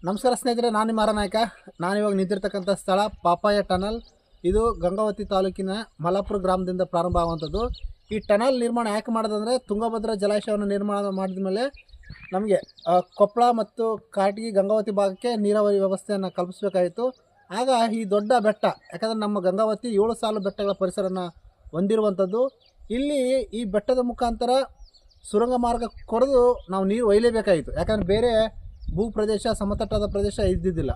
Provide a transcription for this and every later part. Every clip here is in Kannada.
ನಮಸ್ಕಾರ ಸ್ನೇಹಿತರೆ, ನಾನು ನಿಮ್ಮ ನಾಯಕ. ನಾನಿವಾಗ ನಿಂತಿರ್ತಕ್ಕಂಥ ಸ್ಥಳ ಪಾಪಾಯ ಟನಲ್. ಇದು ಗಂಗಾವತಿ ತಾಲೂಕಿನ ಮಲಾಪುರ ಗ್ರಾಮದಿಂದ ಪ್ರಾರಂಭ ಆಗುವಂಥದ್ದು. ಈ ಟನಲ್ ನಿರ್ಮಾಣ ಯಾಕೆ ಮಾಡೋದಂದರೆ, ತುಂಗಭದ್ರಾ ಜಲಾಶಯವನ್ನು ನಿರ್ಮಾಣ ಮಾಡಿದ ಮೇಲೆ ನಮಗೆ ಕೊಪ್ಪಳ ಮತ್ತು ಕಾಟಗಿ ಗಂಗಾವತಿ ಭಾಗಕ್ಕೆ ನೀರಾವರಿ ವ್ಯವಸ್ಥೆಯನ್ನು ಕಲ್ಪಿಸಬೇಕಾಯಿತು. ಆಗ ಈ ದೊಡ್ಡ ಬೆಟ್ಟ, ಯಾಕಂದರೆ ನಮ್ಮ ಗಂಗಾವತಿ 7 ಸಾಲು ಬೆಟ್ಟಗಳ ಪರಿಸರನ ಹೊಂದಿರುವಂಥದ್ದು. ಇಲ್ಲಿ ಈ ಬೆಟ್ಟದ ಮುಖಾಂತರ ಸುರಂಗ ಮಾರ್ಗ ಕೊರೆದು ನಾವು ನೀರು ಒಯ್ಯಲೇಬೇಕಾಯಿತು. ಯಾಕಂದರೆ ಬೇರೆ ಭೂ ಪ್ರದೇಶ, ಸಮತಟ್ಟಾದ ಪ್ರದೇಶ ಇದ್ದಿದ್ದಿಲ್ಲ.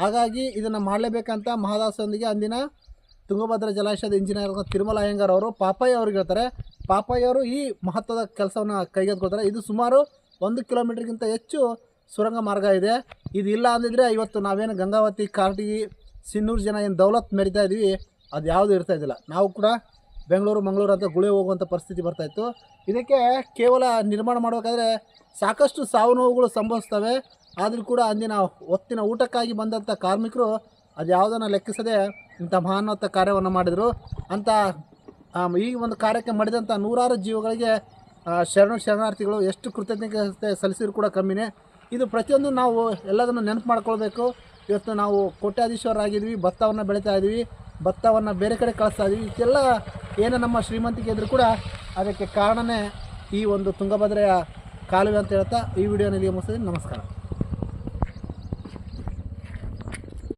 ಹಾಗಾಗಿ ಇದನ್ನು ಮಾಡಲೇಬೇಕಂತ ಮಹದಾಸರೊಂದಿಗೆ ಅಂದಿನ ತುಂಗಭದ್ರಾ ಜಲಾಶಯದ ಇಂಜಿನಿಯರ್ ತಿರುಮಲ ಅಯ್ಯಂಗಾರ್ ಅವರು ಪಾಪಯ್ಯ ಅವ್ರಿಗೆ ಹೇಳ್ತಾರೆ. ಪಾಪಯ್ಯ ಅವರು ಈ ಮಹತ್ವದ ಕೆಲಸವನ್ನು ಕೈಗೆತ್ತಿಕೊಳ್ತಾರೆ. ಇದು ಸುಮಾರು 1 ಕಿಲೋಮೀಟ್ರಿಗಿಂತ ಹೆಚ್ಚು ಸುರಂಗ ಮಾರ್ಗ ಇದೆ. ಇದು ಇಲ್ಲ ಅಂದಿದ್ರೆ ಇವತ್ತು ನಾವೇನು ಗಂಗಾವತಿ, ಕಾರಟಗಿ, ಸಿನ್ನೂರು ಜನ ಏನು ದೌಲತ್ ಮೆರಿತಾ ಇದ್ವಿ, ಅದು ಯಾವುದೂ ಇರ್ತಾಯಿದ್ದಿಲ್ಲ. ನಾವು ಕೂಡ ಬೆಂಗಳೂರು, ಮಂಗಳೂರು ಅಂತ ಗುಳೆ ಹೋಗುವಂಥ ಪರಿಸ್ಥಿತಿ ಬರ್ತಾಯಿತ್ತು. ಇದಕ್ಕೆ ಕೇವಲ ನಿರ್ಮಾಣ ಮಾಡಬೇಕಾದ್ರೆ ಸಾಕಷ್ಟು ಸಾವು ನೋವುಗಳು ಸಂಭವಿಸ್ತವೆ. ಆದರೂ ಕೂಡ ಅಂದಿನ ಹೊತ್ತಿನ ಊಟಕ್ಕಾಗಿ ಬಂದಂಥ ಕಾರ್ಮಿಕರು ಅದು ಯಾವುದನ್ನು ಲೆಕ್ಕಿಸದೆ ಇಂಥ ಮಹಾನ್ನತ ಕಾರ್ಯವನ್ನು ಮಾಡಿದರು ಅಂತ. ಈ ಒಂದು ಕಾರ್ಯಕ್ಕೆ ಮಾಡಿದಂಥ ನೂರಾರು ಜೀವಗಳಿಗೆ ಶರಣಾರ್ಥಿಗಳು ಎಷ್ಟು ಕೃತಜ್ಞತೆ ಸಲ್ಲಿಸಿದ್ರು ಕೂಡ ಕಮ್ಮಿನೇ. ಇದು ಪ್ರತಿಯೊಂದು ನಾವು ಎಲ್ಲದನ್ನು ನೆನಪು ಮಾಡ್ಕೊಳ್ಬೇಕು. ಇವತ್ತು ನಾವು ಕೋಟ್ಯಾಧೀಶ್ವರರಾಗಿದ್ವಿ, ಭತ್ತವನ್ನು ಬೆಳೀತಾ ಇದ್ವಿ, ಭತ್ತವನ್ನು ಬೇರೆ ಕಡೆ ಕಳಿಸ್ತಾ ಇದ್ವಿ. ಇದೆಲ್ಲ ಏನು ನಮ್ಮ ಶ್ರೀಮಂತಿಕೆ ಇದ್ದರೂ ಕೂಡ ಅದಕ್ಕೆ ಕಾರಣವೇ ಈ ಒಂದು ತುಂಗಭದ್ರೆಯ ಕಾಲುವೆ ಅಂತ ಹೇಳ್ತಾ ಈ ವಿಡಿಯೋನಲ್ಲಿ ಮುಗಿಸ್ತೀನಿ. ನಮಸ್ಕಾರ.